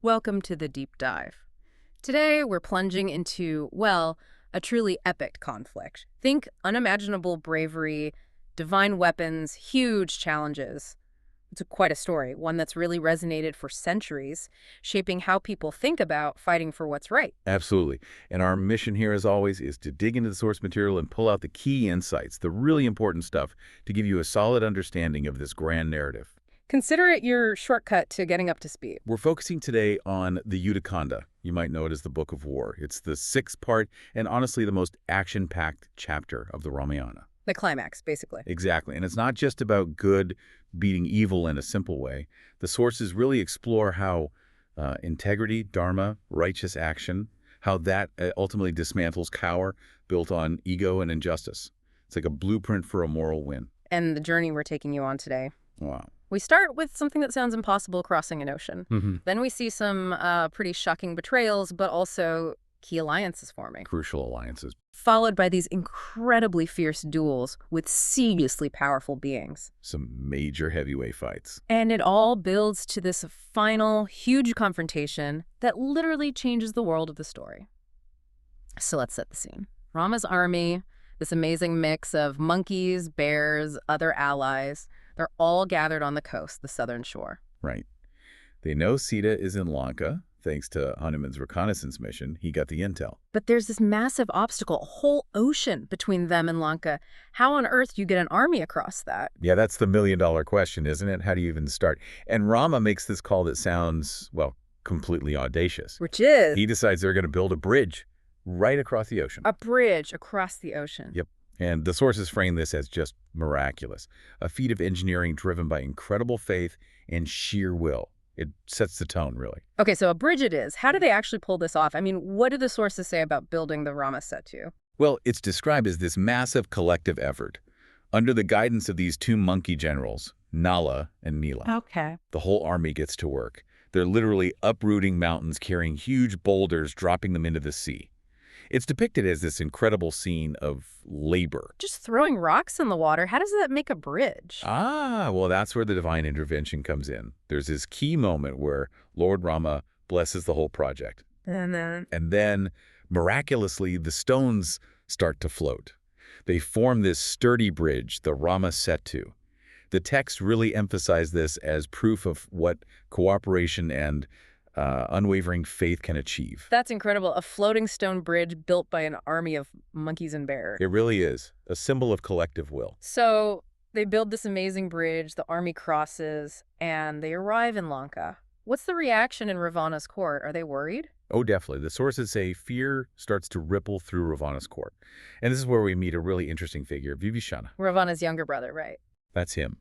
Welcome to the deep dive. Today, we're plunging into, well, a truly epic conflict. Think unimaginable bravery, divine weapons, huge challenges. It's quite a story, one that's really resonated for centuries, shaping how people think about fighting for what's right. Absolutely. And our mission here, as always, is to dig into the source material and pull out the key insights, the really important stuff, to give you a solid understanding of this grand narrative. Consider it your shortcut to getting up to speed. We're focusing today on the Yuddha Kanda. You might know it as the Book of War. It's the sixth part and honestly the most action-packed chapter of the Ramayana. The climax, basically. Exactly. And it's not just about good beating evil in a simple way. The sources really explore how integrity, dharma, righteous action, how that ultimately dismantles power built on ego and injustice. It's like a blueprint for a moral win. And the journey we're taking you on today. Wow. We start with something that sounds impossible, crossing an ocean. Then we see some pretty shocking betrayals, but also key alliances forming. Crucial alliances. Followed by these incredibly fierce duels with seriously powerful beings. Some major heavyweight fights. And it all builds to this final, huge confrontation that literally changes the world of the story. So let's set the scene. Rama's army, this amazing mix of monkeys, bears, other allies, they're all gathered on the coast, the southern shore. Right. They know Sita is in Lanka. Thanks to Hanuman's reconnaissance mission, he got the intel. But there's this massive obstacle, a whole ocean between them and Lanka. How on earth do you get an army across that? Yeah, that's the million-dollar question, isn't it? How do you even start? And Rama makes this call that sounds, well, completely audacious. Which is? He decides they're going to build a bridge right across the ocean. A bridge across the ocean. Yep. And the sources frame this as just miraculous, a feat of engineering driven by incredible faith and sheer will. It sets the tone, really. Okay, so a bridge it is. How do they actually pull this off? I mean, what do the sources say about building the Rama Setu? Well, it's described as this massive collective effort under the guidance of these two monkey generals, Nala and Nila. Okay. The whole army gets to work. They're literally uprooting mountains, carrying huge boulders, dropping them into the sea. It's depicted as this incredible scene of labor. Just throwing rocks in the water, how does that make a bridge? Well, that's where the divine intervention comes in. There's this key moment where Lord Rama blesses the whole project. And then, miraculously, the stones start to float. They form this sturdy bridge, the Rama Setu. The text really emphasized this as proof of what cooperation and unwavering faith can achieve. That's incredible. A floating stone bridge built by an army of monkeys and bears. It really is a symbol of collective will. So they build this amazing bridge, the army crosses, and they arrive in Lanka. What's the reaction in Ravana's court? Are they worried? Oh, definitely. The sources say fear starts to ripple through Ravana's court. And this is where we meet a really interesting figure, Vibhishana. Ravana's younger brother, right? That's him.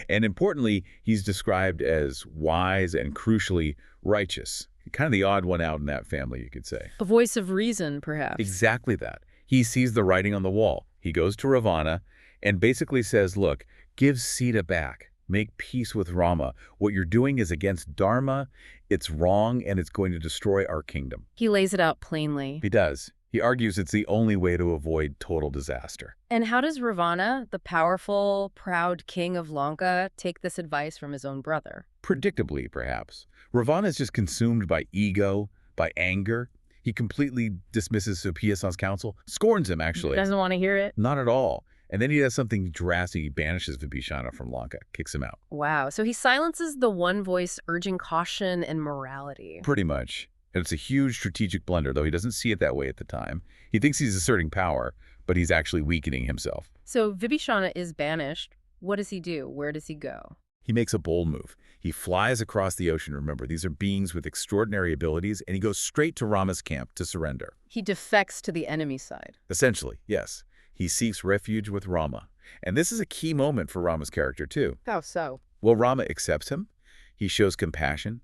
And importantly, he's described as wise and crucially righteous. Kind of the odd one out in that family, you could say. A voice of reason, perhaps. Exactly that. He sees the writing on the wall. He goes to Ravana and basically says, look, give Sita back. Make peace with Rama. What you're doing is against Dharma. It's wrong, and it's going to destroy our kingdom. He lays it out plainly. He does. He argues it's the only way to avoid total disaster. And how does Ravana, the powerful, proud king of Lanka, take this advice from his own brother? Predictably, perhaps. Ravana is just consumed by ego, by anger. He completely dismisses Subhiasan's counsel, scorns him, actually. Doesn't want to hear it? Not at all. And then he does something drastic. He banishes Vibhishana from Lanka, kicks him out. Wow. So he silences the one voice urging caution and morality. Pretty much. And it's a huge strategic blunder, though he doesn't see it that way at the time. He thinks he's asserting power, but he's actually weakening himself. So Vibhishana is banished. What does he do? Where does he go? He makes a bold move. He flies across the ocean. Remember, these are beings with extraordinary abilities, and he goes straight to Rama's camp to surrender. He defects to the enemy side. Essentially, yes. He seeks refuge with Rama. And this is a key moment for Rama's character, too. How so? Well, Rama accepts him. He shows compassion,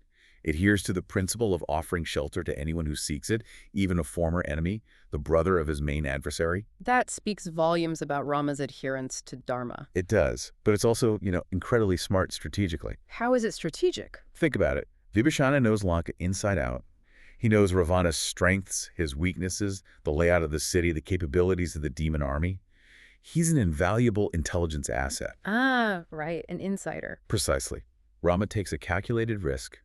adheres to the principle of offering shelter to anyone who seeks it, even a former enemy, the brother of his main adversary. That speaks volumes about Rama's adherence to Dharma. It does, but it's also, incredibly smart strategically. How is it strategic? Think about it. Vibhishana knows Lanka inside out. He knows Ravana's strengths, his weaknesses, the layout of the city, the capabilities of the demon army. He's an invaluable intelligence asset. Ah, right, an insider. Precisely. Rama takes a calculated risk,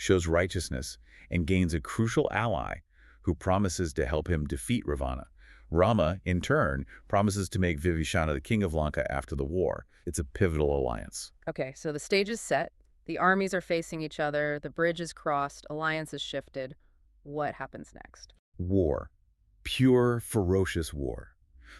shows righteousness, and gains a crucial ally who promises to help him defeat Ravana. Rama, in turn, promises to make Vibhishana the king of Lanka after the war. It's a pivotal alliance. Okay, so the stage is set. The armies are facing each other. The bridge is crossed. Alliance is shifted. What happens next? War. Pure, ferocious war.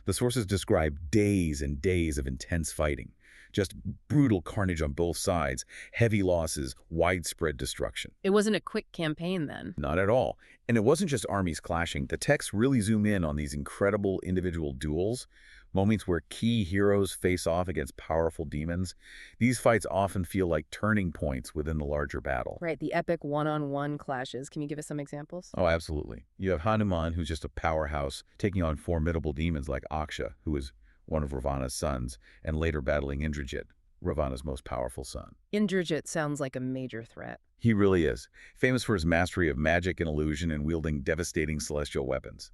The sources describe days and days of intense fighting. Just brutal carnage on both sides, heavy losses, widespread destruction. It wasn't a quick campaign then. Not at all. And it wasn't just armies clashing. The texts really zoom in on these incredible individual duels, moments where key heroes face off against powerful demons. These fights often feel like turning points within the larger battle. Right, the epic one-on-one clashes. Can you give us some examples? Oh, absolutely. You have Hanuman, who's just a powerhouse, taking on formidable demons like Aksha, who is one of Ravana's sons, and later battling Indrajit, Ravana's most powerful son. Indrajit sounds like a major threat. He really is, famous for his mastery of magic and illusion and wielding devastating celestial weapons.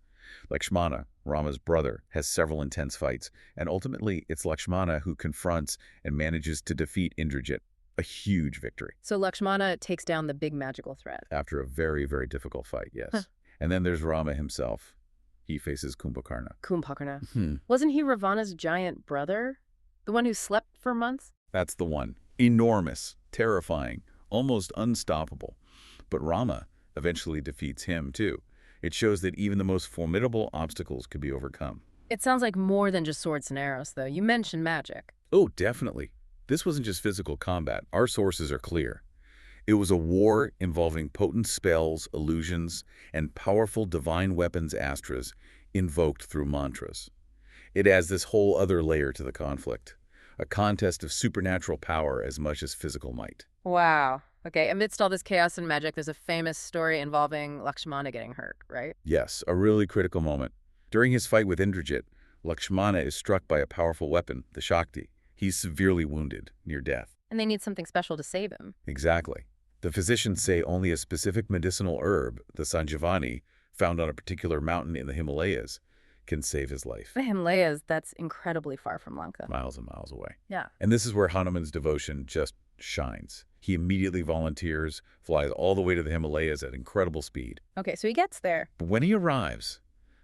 Lakshmana, Rama's brother, has several intense fights, and ultimately it's Lakshmana who confronts and manages to defeat Indrajit, a huge victory. So Lakshmana takes down the big magical threat. After a very, very difficult fight, yes. And then there's Rama himself. He faces Kumbhakarna. Kumbhakarna. Wasn't he Ravana's giant brother? The one who slept for months? That's the one. Enormous, terrifying, almost unstoppable. But Rama eventually defeats him, too. It shows that even the most formidable obstacles could be overcome. It sounds like more than just swords and arrows, though. You mentioned magic. Oh, definitely. This wasn't just physical combat. Our sources are clear. It was a war involving potent spells, illusions, and powerful divine weapons astras invoked through mantras. It adds this whole other layer to the conflict, a contest of supernatural power as much as physical might. Wow. Okay, amidst all this chaos and magic, there's a famous story involving Lakshmana getting hurt, right? Yes, a really critical moment. During his fight with Indrajit, Lakshmana is struck by a powerful weapon, the Shakti. He's severely wounded, near death. And they need something special to save him. Exactly. The physicians say only a specific medicinal herb, the Sanjivani, found on a particular mountain in the Himalayas, can save his life. The Himalayas, that's incredibly far from Lanka. Miles and miles away. Yeah. And this is where Hanuman's devotion just shines. He immediately volunteers, flies all the way to the Himalayas at incredible speed. Okay, so he gets there. But when he arrives,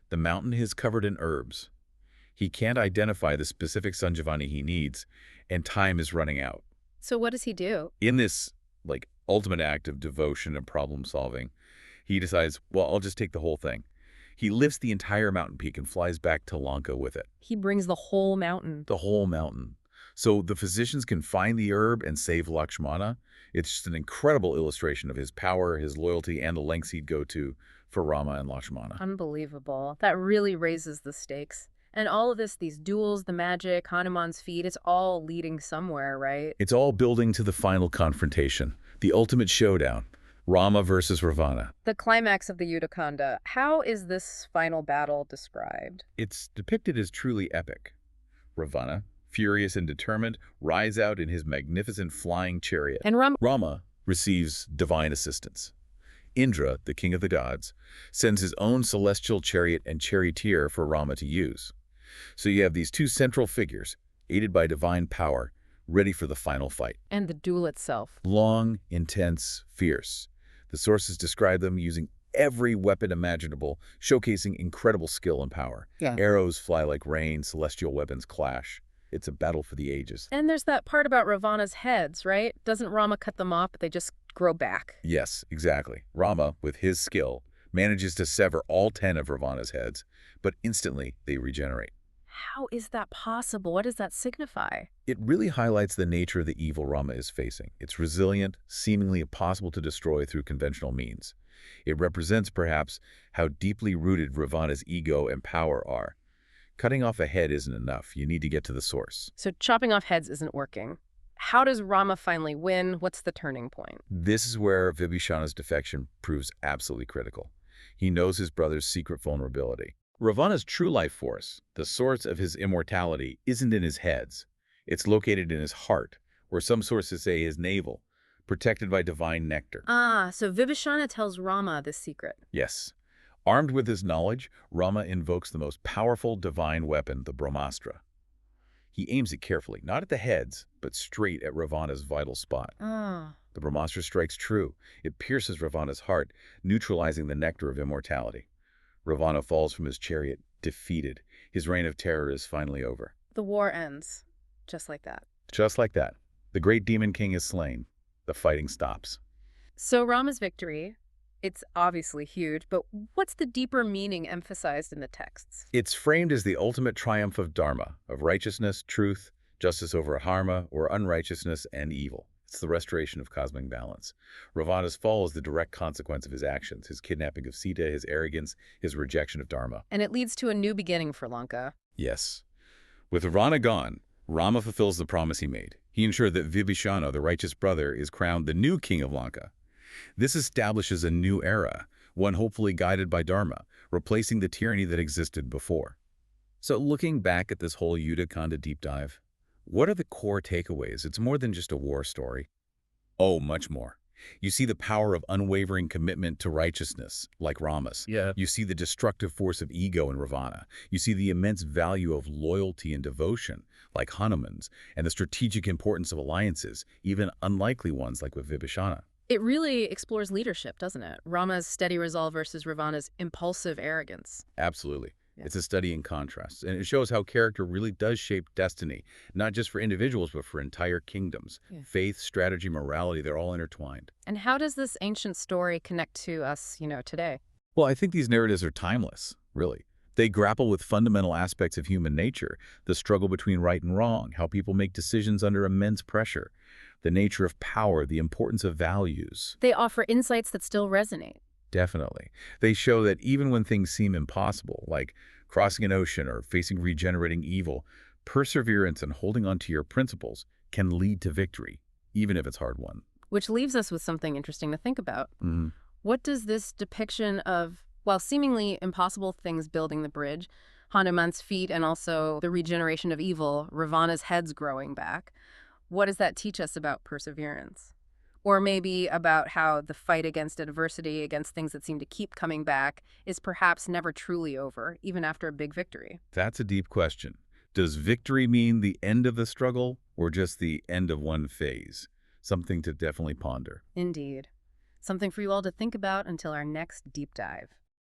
the mountain is covered in herbs. He can't identify the specific Sanjivani he needs, and time is running out. So what does he do? In this, ultimate act of devotion and problem solving, he decides, well, I'll just take the whole thing. He lifts the entire mountain peak and flies back to Lanka with it. He brings the whole mountain. The whole mountain. So the physicians can find the herb and save Lakshmana. It's just an incredible illustration of his power, his loyalty, and the lengths he'd go to for Rama and Lakshmana. Unbelievable. That really raises the stakes. And all of this, these duels, the magic, Hanuman's feat, it's all leading somewhere, right? It's all building to the final confrontation, the ultimate showdown, Rama versus Ravana. The climax of the Yuddha Kanda. How is this final battle described? It's depicted as truly epic. Ravana, furious and determined, rides out in his magnificent flying chariot. And Rama receives divine assistance. Indra, the king of the gods, sends his own celestial chariot and charioteer for Rama to use. So you have these two central figures, aided by divine power, ready for the final fight. And the duel itself. Long, intense, fierce. The sources describe them using every weapon imaginable, showcasing incredible skill and power. Yeah. Arrows fly like rain, celestial weapons clash. It's a battle for the ages. And there's that part about Ravana's heads, right? Doesn't Rama cut them off, but they just grow back? Yes, exactly. Rama, with his skill, manages to sever all 10 of Ravana's heads, but instantly they regenerate. How is that possible? What does that signify? It really highlights the nature of the evil Rama is facing. It's resilient, seemingly impossible to destroy through conventional means. It represents, perhaps, how deeply rooted Ravana's ego and power are. Cutting off a head isn't enough. You need to get to the source. So chopping off heads isn't working. How does Rama finally win? What's the turning point? This is where Vibhishana's defection proves absolutely critical. He knows his brother's secret vulnerability. Ravana's true life force, the source of his immortality, isn't in his heads. It's located in his heart, or some sources say his navel, protected by divine nectar. Ah, so Vibhishana tells Rama this secret. Yes. Armed with his knowledge, Rama invokes the most powerful divine weapon, the Brahmastra. He aims it carefully, not at the heads, but straight at Ravana's vital spot. Ah. The Brahmastra strikes true. It pierces Ravana's heart, neutralizing the nectar of immortality. Ravana falls from his chariot, defeated. His reign of terror is finally over. The war ends. Just like that. Just like that. The great demon king is slain. The fighting stops. So Rama's victory, it's obviously huge, but what's the deeper meaning emphasized in the texts? It's framed as the ultimate triumph of dharma, of righteousness, truth, justice over harma, or unrighteousness and evil. It's the restoration of cosmic balance. Ravana's fall is the direct consequence of his actions, his kidnapping of Sita, his arrogance, his rejection of dharma. And it leads to a new beginning for Lanka. Yes. With Ravana gone, Rama fulfills the promise he made. He ensured that Vibhishana, the righteous brother, is crowned the new king of Lanka. This establishes a new era, one hopefully guided by dharma, replacing the tyranny that existed before. So looking back at this whole Yuddha Kanda deep dive, what are the core takeaways? It's more than just a war story. Oh, much more. You see the power of unwavering commitment to righteousness, like Rama's. Yeah. You see the destructive force of ego in Ravana. You see the immense value of loyalty and devotion, like Hanuman's, and the strategic importance of alliances, even unlikely ones like with Vibhishana. It really explores leadership, doesn't it? Rama's steady resolve versus Ravana's impulsive arrogance. Absolutely. Yeah. It's a study in contrasts, and it shows how character really does shape destiny, not just for individuals, but for entire kingdoms. Yeah. Faith, strategy, morality, they're all intertwined. And how does this ancient story connect to us, today? Well, I think these narratives are timeless, really. They grapple with fundamental aspects of human nature, the struggle between right and wrong, how people make decisions under immense pressure, the nature of power, the importance of values. They offer insights that still resonate. Definitely. They show that even when things seem impossible, like crossing an ocean or facing regenerating evil, perseverance and holding on to your principles can lead to victory, even if it's hard-won. Which leaves us with something interesting to think about. What does this depiction of, while seemingly impossible things building the bridge, Hanuman's feet and also the regeneration of evil, Ravana's heads growing back, what does that teach us about perseverance? Or maybe about how the fight against adversity, against things that seem to keep coming back, is perhaps never truly over, even after a big victory? That's a deep question. Does victory mean the end of the struggle or just the end of one phase? Something to definitely ponder. Indeed. Something for you all to think about until our next deep dive.